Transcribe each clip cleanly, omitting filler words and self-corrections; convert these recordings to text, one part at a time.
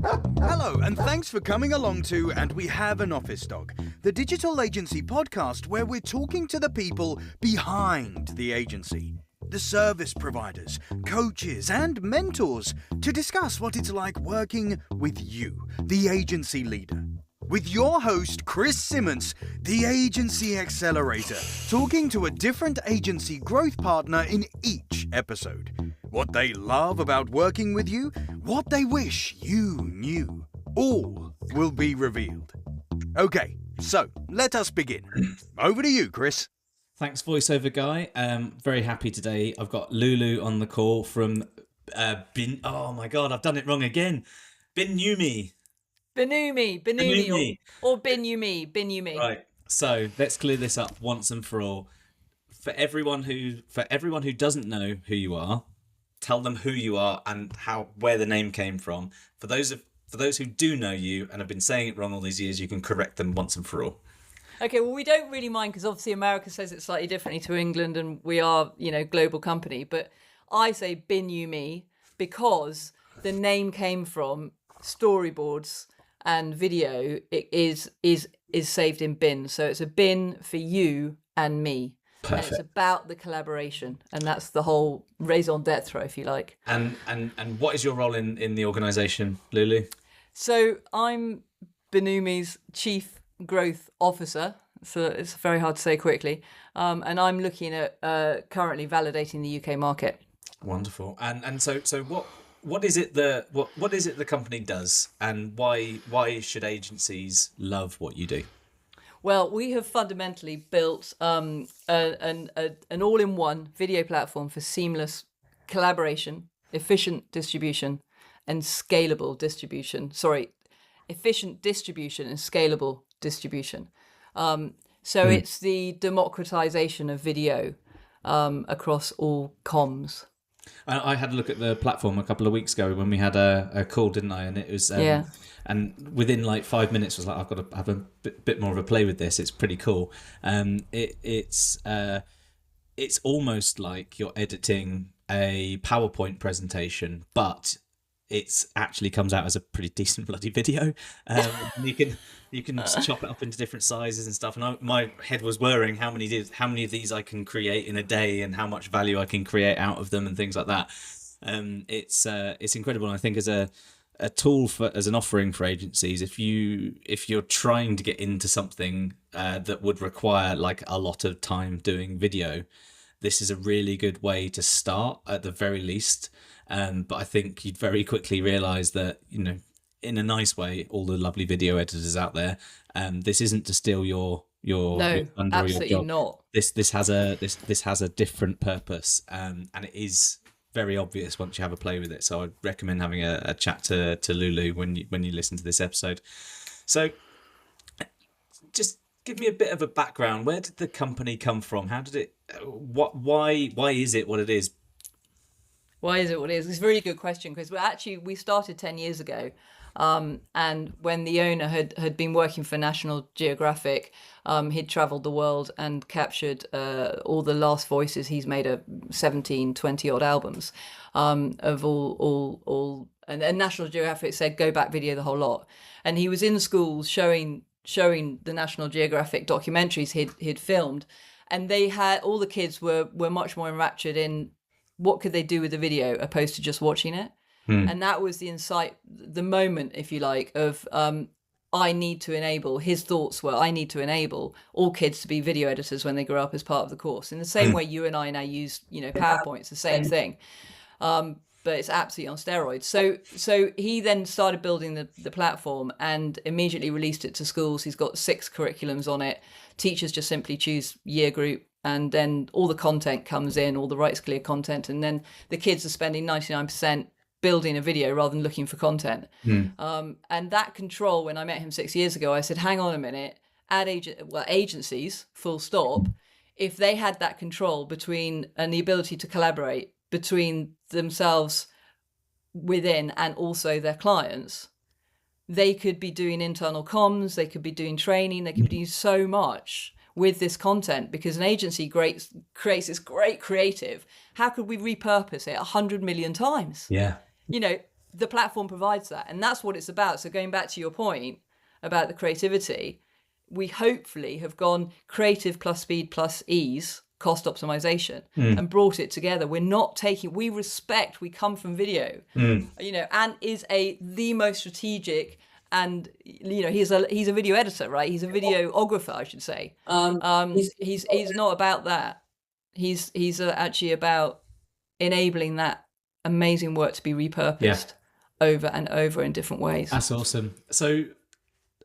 Hello, and thanks for coming along to And We Have an Office Dog, the digital agency podcast where we're talking to the people behind the agency, the service providers, coaches, and mentors to discuss what it's like working with you, the agency leader. With your host, Chris Simmons, the Agency Accelerator, talking to a different agency growth partner in each episode. What they love about working with you, what they wish you knew. All will be revealed. Okay, so let us begin. Over to you, Chris. Thanks, voiceover guy. Very happy today. I've got Lulu on the call from Oh my God, I've done it wrong again. Binumi. Binumi, or Binumi. Right. So let's clear this up once and for all. For everyone who doesn't know who you are, tell them who you are and where the name came from. For those who do know you and have been saying it wrong all these years, you can correct them once and for all. Okay, well, we don't really mind because obviously America says it slightly differently to England, and we are, global company. But I say Binumi because the name came from storyboards and video. It is saved in bin, so it's a bin for you and me. Perfect. And it's about the collaboration, and that's the whole raison d'etre, if you like. And what is your role in the organisation, Lulu? So I'm Binumi's Chief Growth Officer, so it's very hard to say quickly. And I'm looking at currently validating the UK market. Wonderful. And so what is it the company does, and why should agencies love what you do? Well, we have fundamentally built an all-in-one video platform for seamless collaboration, efficient distribution, and scalable distribution. Efficient distribution and scalable distribution. It's the democratization of video across all comms. I had a look at the platform a couple of weeks ago when we had a call, didn't I? And it was and within like 5 minutes was like, I've got to have a bit more of a play with this. It's pretty cool. It's almost like you're editing a PowerPoint presentation, but it actually comes out as a pretty decent bloody video. You can chop it up into different sizes and stuff. And my head was whirring how many of these I can create in a day and how much value I can create out of them and things like that. It's incredible. And I think as a tool as an offering for agencies, if you're trying to get into something that would require like a lot of time doing video, this is a really good way to start at the very least. But I think you'd very quickly realise that, in a nice way, all the lovely video editors out there, this isn't to steal your thunder or your job. Not. This has a different purpose, and it is very obvious once you have a play with it. So I'd recommend having a chat to Lulu when you listen to this episode. So just give me a bit of a background. Where did the company come from? How did it? Why is it what it is? Why is it what it is? It's a really good question, because we started 10 years ago. And when the owner had been working for National Geographic, he'd travelled the world and captured all the last voices. He's made 17, 20 odd albums of all and National Geographic said, go back, video the whole lot. And he was in schools showing the National Geographic documentaries he'd filmed. And all the kids were much more enraptured in what could they do with the video opposed to just watching it. And that was the insight, the moment, if you like, of his thoughts were, I need to enable all kids to be video editors when they grow up as part of the course. In the same way you and I now use, PowerPoint, it's the same thing. But it's absolutely on steroids. So he then started building the platform and immediately released it to schools. He's got 6 curriculums on it. Teachers just simply choose year group, and then all the content comes in, all the rights clear content, and then the kids are spending 99% building a video rather than looking for content. And that control, when I met him 6 years ago, I said, hang on a minute, agencies, full stop, if they had that control between and the ability to collaborate between themselves within and also their clients, they could be doing internal comms, they could be doing training, they could be doing so much with this content, because an agency creates this great creative. How could we repurpose it 100 million times? Yeah. the platform provides that, and that's what it's about. So going back to your point about the creativity, we hopefully have gone creative plus speed plus ease, cost optimization, and brought it together. We're not taking, we come from video, you know, and is the most strategic, and you know, he's a video editor, right? He's a videographer, I should say. He's not about that. He's actually about enabling that amazing work to be repurposed over and over in different ways. That's awesome. So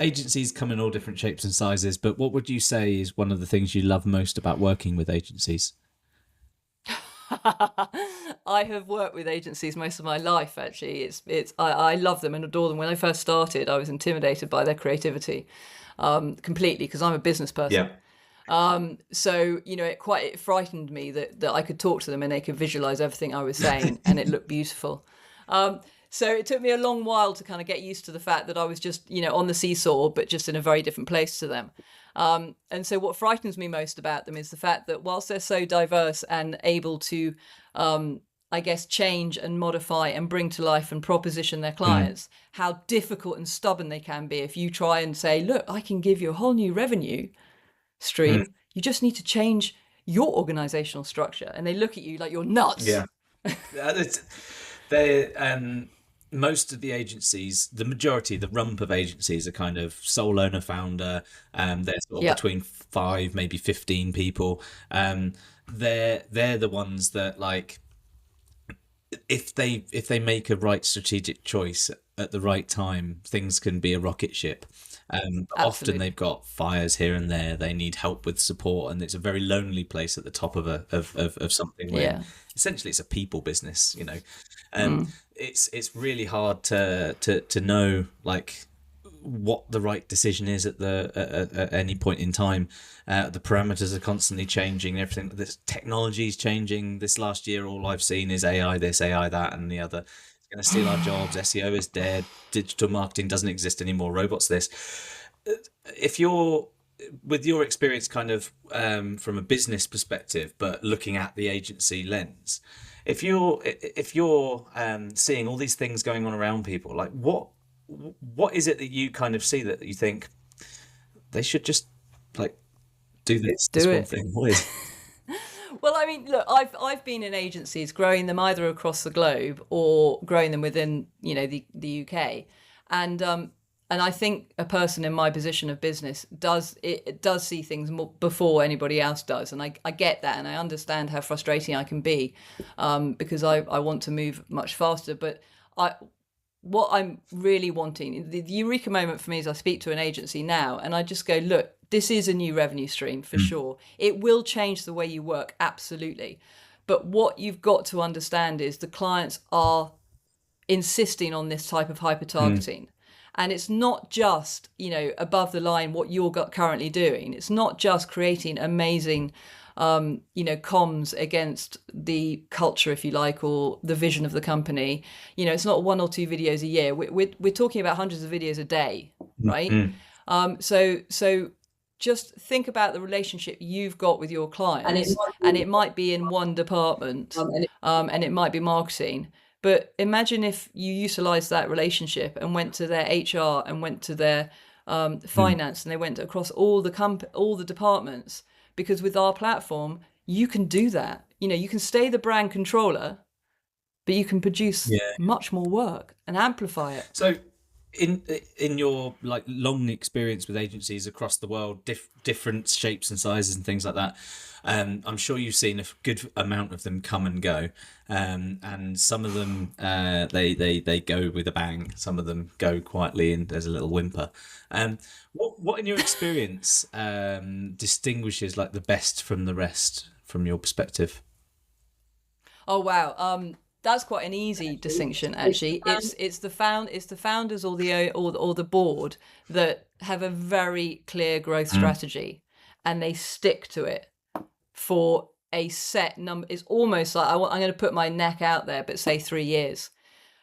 agencies come in all different shapes and sizes, but what would you say is one of the things you love most about working with agencies? I have worked with agencies most of my life, actually. I love them and adore them. When I first started, I was intimidated by their creativity completely, because I'm a business person. So, you know, it frightened me that I could talk to them and they could visualize everything I was saying and it looked beautiful. So it took me a long while to kind of get used to the fact that I was just, you know, on the seesaw, but just in a very different place to them. And so what frightens me most about them is the fact that whilst they're so diverse and able to, I guess, change and modify and bring to life and proposition their clients, how difficult and stubborn they can be if you try and say, look, I can give you a whole new revenue stream. You just need to change your organizational structure. And they look at you like you're nuts. Yeah. Most of the agencies, the majority, the rump of agencies are kind of sole owner founder. They're sort of between 5, maybe 15 people. They're the ones that, like, if they make a right strategic choice at the right time, things can be a rocket ship. Often they've got fires here and there. They need help with support, and it's a very lonely place at the top of something where essentially it's a people business, you know. It's really hard to know, like, what the right decision is at any point in time. The parameters are constantly changing. Everything, this technology is changing. This last year, all I've seen is AI this, AI that, and the other. It's going to steal our jobs. SEO is dead. Digital marketing doesn't exist anymore. Robots this. If you're, with your experience, kind of from a business perspective, but looking at the agency lens, if you're seeing all these things going on around people, like what is it that you kind of see that you think they should just, like, do this one thing? What is? Well, I mean, look, I've been in agencies, growing them either across the globe or growing them within, you know, the UK, and I think a person in my position of business does see things more before anybody else does, and I get that, and I understand how frustrating I can be, because I want to move much faster, but what I'm really wanting, the eureka moment for me is I speak to an agency now and I just go, look, this is a new revenue stream for sure. It will change the way you work, absolutely. But what you've got to understand is the clients are insisting on this type of hyper targeting. And it's not just, you know, above the line what you're currently doing. It's not just creating amazing you know, comms against the culture, if you like, or the vision of the company. You know, it's not 1 or 2 videos a year. We're talking about hundreds of videos a day, right? So just think about the relationship you've got with your clients, and it might be in one department, and it might be marketing. But imagine if you utilize that relationship and went to their HR and went to their finance, and they went across all the departments. Because with our platform, you can do that. You know, you can stay the brand controller, but you can produce much more work and amplify it. So in your, like, long experience with agencies across the world, different shapes and sizes and things like that, I'm sure you've seen a good amount of them come and go, and some of them they go with a bang, some of them go quietly and there's a little whimper. What in your experience distinguishes, like, the best from the rest from your perspective? Oh wow, that's quite an easy distinction, actually. It's the founders or the board that have a very clear growth strategy, and they stick to it for a set number. It's almost like I'm going to put my neck out there, but say 3 years.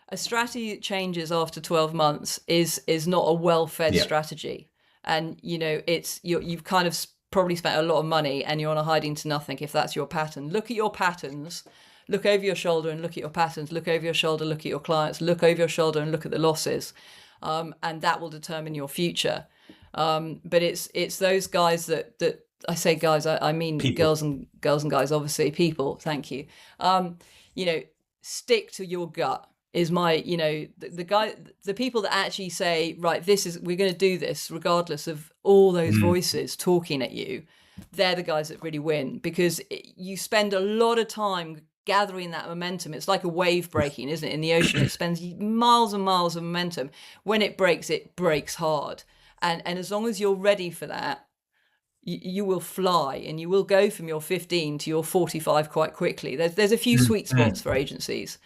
A strategy that changes after 12 months is not a well-fed strategy, and you know, you've kind of probably spent a lot of money and you're on a hiding to nothing if that's your pattern. Look at your patterns look over your shoulder and look at your patterns, look over your shoulder, look at your clients, look over your shoulder and look at the losses. And that will determine your future. But it's those guys that I say guys, I mean people. girls and guys, obviously people. Thank you. Stick to your gut is my, the people that actually say, right, we're going to do this regardless of all those voices talking at you. They're the guys that really win, because you spend a lot of time gathering that momentum. It's like a wave breaking, isn't it? In the ocean, it spends miles and miles of momentum. When it breaks hard. And as long as you're ready for that, you will fly, and you will go from your 15 to your 45 quite quickly. There's a few sweet spots for agencies.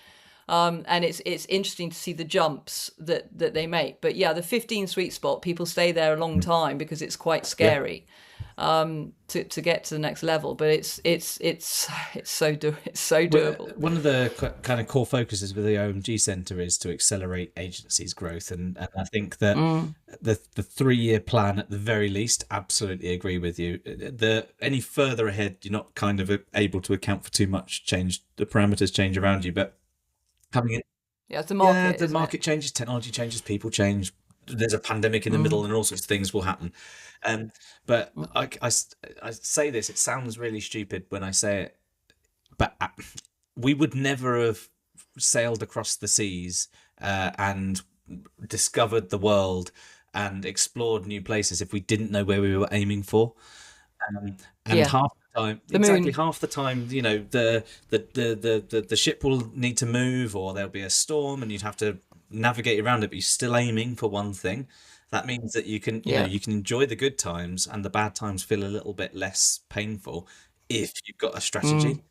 And it's interesting to see the jumps that they make. But yeah, the 15 sweet spot, people stay there a long time because it's quite scary to get to the next level. But it's so doable. One of the kind of core focuses with the OMG Centre is to accelerate agencies' growth, and I think that the 3-year plan at the very least, absolutely agree with you. Any further ahead, you're not kind of able to account for too much change. The parameters change around you, but it's the market. Yeah, the market changes, technology changes, people change. There's a pandemic in the middle, and all sorts of things will happen. But I say this, it sounds really stupid when I say it, but we would never have sailed across the seas and discovered the world and explored new places if we didn't know where we were aiming for. Half the time, half the time, the ship will need to move, or there'll be a storm, and you'd have to navigate around it, but you're still aiming for one thing. That means that you can you can enjoy the good times, and the bad times feel a little bit less painful if you've got a strategy.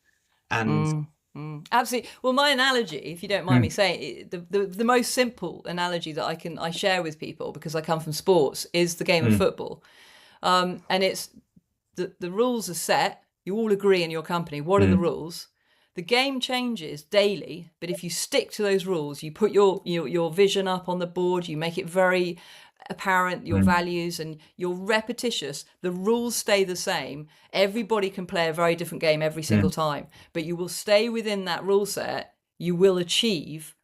Absolutely. Well, my analogy, if you don't mind me saying, the most simple analogy that I share with people, because I come from sports, is the game of football. And it's the rules are set. You all agree in your company. What are the rules? The game changes daily, but if you stick to those rules, you put your vision up on the board, you make it very apparent, your values, and you're repetitious, the rules stay the same. Everybody can play a very different game every single time, but you will stay within that rule set. You will achieve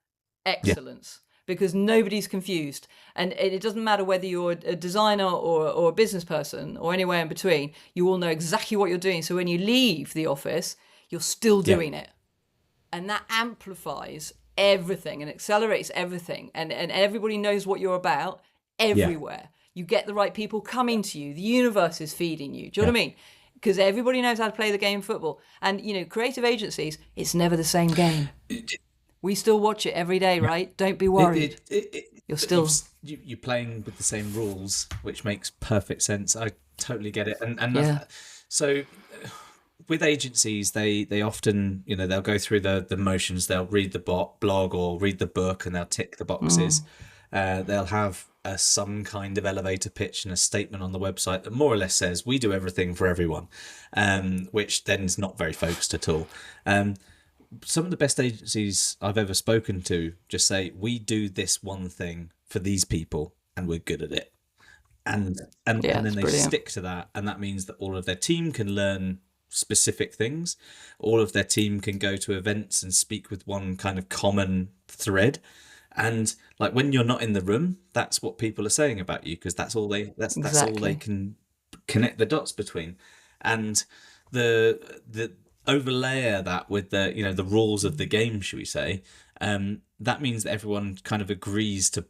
excellence. Because nobody's confused. And it doesn't matter whether you're a designer or a business person or anywhere in between, you all know exactly what you're doing. So when you leave the office, you're still doing it. And that amplifies everything and accelerates everything. And everybody knows what you're about everywhere. You get the right people coming to you. The universe is feeding you. Do you know what I mean? Because everybody knows how to play the game of football. And, creative agencies, it's never the same game. We still watch it every day, right? Don't be worried. You're playing with the same rules, which makes perfect sense. I totally get it. And so with agencies, they often, they'll go through the motions. They'll read the blog or read the book, and they'll tick the boxes. They'll have some kind of elevator pitch and a statement on the website that more or less says, we do everything for everyone, which then is not very focused at all. Some of the best agencies I've ever spoken to just say, we do this one thing for these people and we're good at it. And then they stick to that. And that means that all of their team can learn specific things. All of their team can go to events and speak with one kind of common thread. And like when you're not in the room, that's what people are saying about you, because that's all they can connect the dots between. And the overlayer that with the rules of the game, should we say, that means that everyone kind of agrees to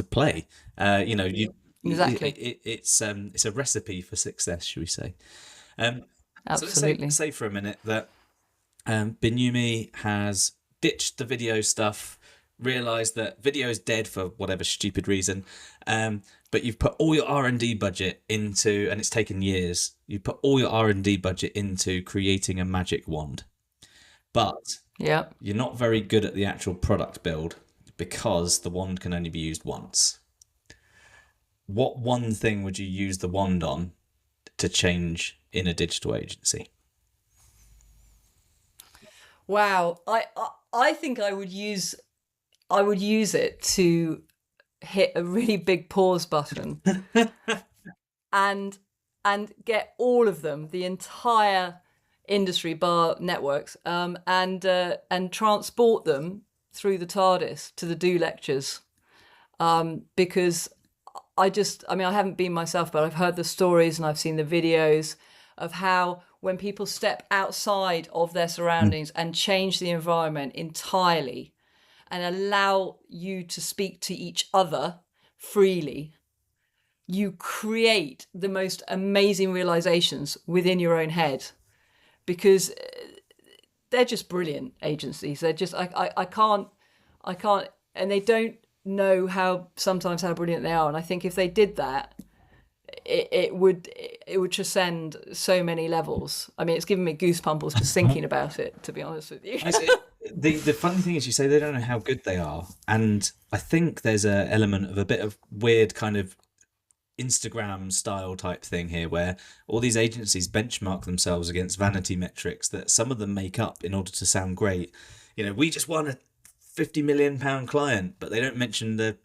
play. Exactly. It's a recipe for success, should we say? Absolutely. So let's say for a minute that Binumi has ditched the video stuff, realized that video is dead for whatever stupid reason, but you've put all your R&D budget into, and it's taken years, you put all your R&D budget into creating a magic wand, but you're not very good at the actual product build because the wand can only be used once. What one thing would you use the wand on to change in a digital agency? Wow, I think I would use it to hit a really big pause button and get all of them, the entire industry bar networks, and transport them through the TARDIS to the Do lectures, because I haven't been myself, but I've heard the stories and I've seen the videos of how when people step outside of their surroundings and change the environment entirely and allow you to speak to each other freely, you create the most amazing realizations within your own head, because they're just brilliant agencies. They're just, I can't, and they don't know sometimes how brilliant they are. And I think if they did that, it would transcend so many levels. I mean, it's giving me goosebumps just thinking about it, to be honest with you. The funny thing is, you say they don't know how good they are, and I think there's an element of a bit of weird kind of Instagram style type thing here, where all these agencies benchmark themselves against vanity metrics that some of them make up in order to sound great. You know, we just won a £50 million client, but they don't mention the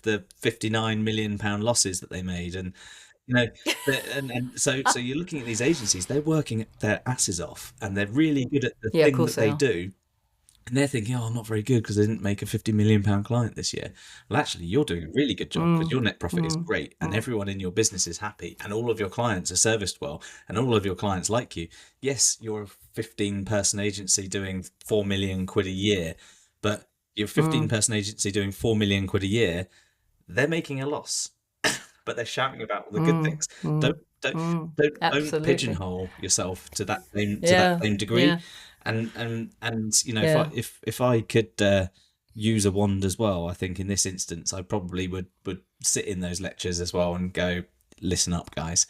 £59 million losses that they made. And you know, and so you're looking at these agencies, they're working their asses off and they're really good at the thing that they do. And they're thinking, oh, I'm not very good because I didn't make a £50 million client this year. Well, actually, you're doing a really good job because your net profit is great and everyone in your business is happy and all of your clients are serviced well and all of your clients like you. Yes, you're a 15-person agency doing £4 million a year, but you're a 15-person agency doing £4 million a year. They're making a loss, but they're shouting about all the good things. Don't pigeonhole yourself to that same degree. Yeah. And you know, if I could use a wand as well, I think in this instance I probably would sit in those lectures as well and go, listen up, guys.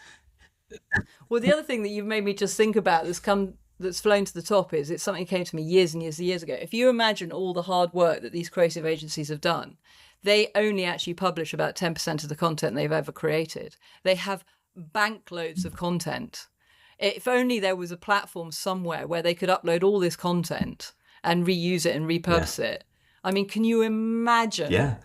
Well, the other thing that you've made me just think about that's flown to the top is, it's something that came to me years and years and years ago. If you imagine all the hard work that these creative agencies have done, they only actually publish about 10% of the content they've ever created. They have bank loads of content. If only there was a platform somewhere where they could upload all this content and reuse it and repurpose it. I mean, can you imagine? Yeah.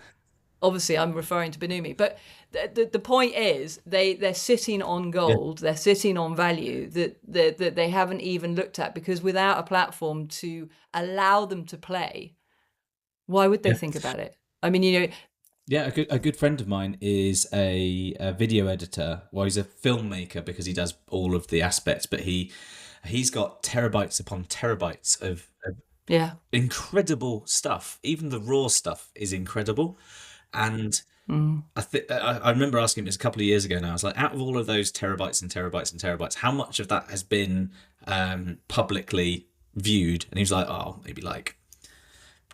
Obviously, I'm referring to Binumi, but the point is they're sitting on gold. They're sitting on value that they haven't even looked at, because without a platform to allow them to play, why would they think about it? I mean, you know. Yeah, a good friend of mine is a video editor. Well, he's a filmmaker because he does all of the aspects, but he's got terabytes upon terabytes of incredible stuff. Even the raw stuff is incredible. And I remember asking him this a couple of years ago now. I was like, out of all of those terabytes and terabytes and terabytes, how much of that has been publicly viewed? And he was like, oh, maybe like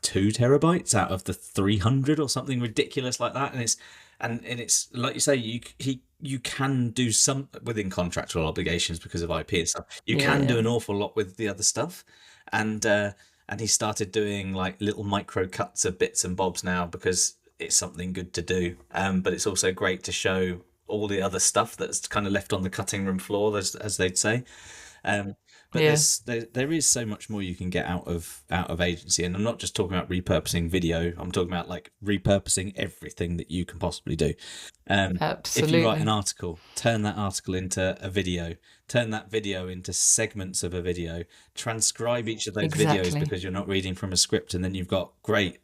2 terabytes out of the 300 or something ridiculous like that. And it's like you say, you can do some within contractual obligations because of IP and stuff. You can do an awful lot with the other stuff, and he started doing like little micro cuts of bits and bobs now because it's something good to do. But it's also great to show all the other stuff that's kind of left on the cutting room floor, as they'd say. But there is so much more you can get out of agency, and I'm not just talking about repurposing video. I'm talking about like repurposing everything that you can possibly do. Absolutely. If you write an article, turn that article into a video, turn that video into segments of a video, transcribe each of those videos because you're not reading from a script, and then you've got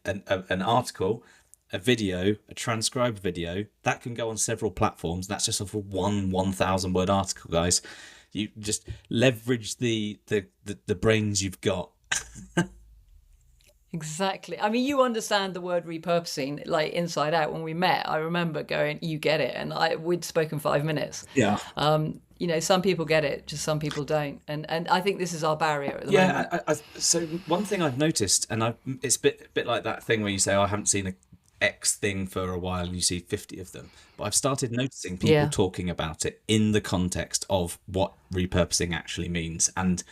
an article, a video, a transcribed video that can go on several platforms. That's just for one 1,000-word article, guys. You just leverage the brains you've got. Exactly. I mean, you understand the word repurposing like inside out. When we met, I remember going, you get it. And we'd spoken 5 minutes. Yeah. You know, some people get it, just some people don't. And I think this is our barrier at the moment. So one thing I've noticed, and it's a bit like that thing where you say, oh, I haven't seen a X thing for a while, and you see 50 of them. But I've started noticing people talking about it in the context of what repurposing actually means. And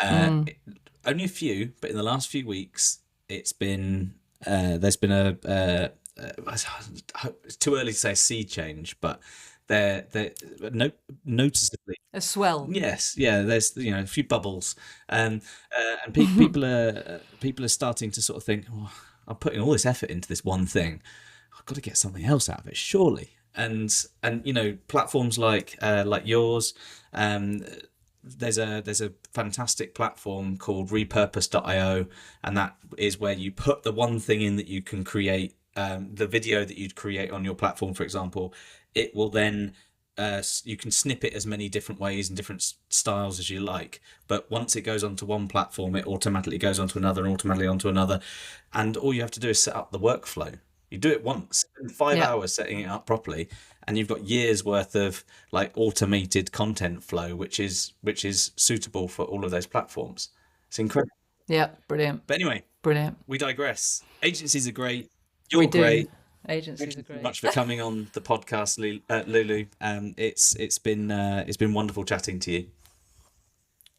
only a few, but in the last few weeks, it's been there's been it's too early to say sea change, but they're noticeably a swell. Yes, yeah. There's a few bubbles, and people are starting to sort of think, oh, I'm putting all this effort into this one thing. I've got to get something else out of it, surely. And platforms like yours, there's a fantastic platform called repurpose.io, and that is where you put the one thing in that you can create, the video that you'd create on your platform, for example. It will then you can snip it as many different ways and different styles as you like, but once it goes onto one platform, it automatically goes onto another and automatically onto another, and all you have to do is set up the workflow. You do it once, spend 5 hours setting it up properly, and you've got years worth of like automated content flow, which is suitable for all of those platforms. It's incredible. Yeah, brilliant. But anyway, brilliant. We digress. Agencies are great. You're great. Agencies are great. Thank you so much for coming on the podcast, Lulu. It's been wonderful chatting to you.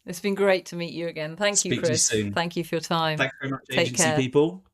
It's been great to meet you again. Thank you, Chris. To you soon. Thank you for your time. Thanks very much, Take agency care. people.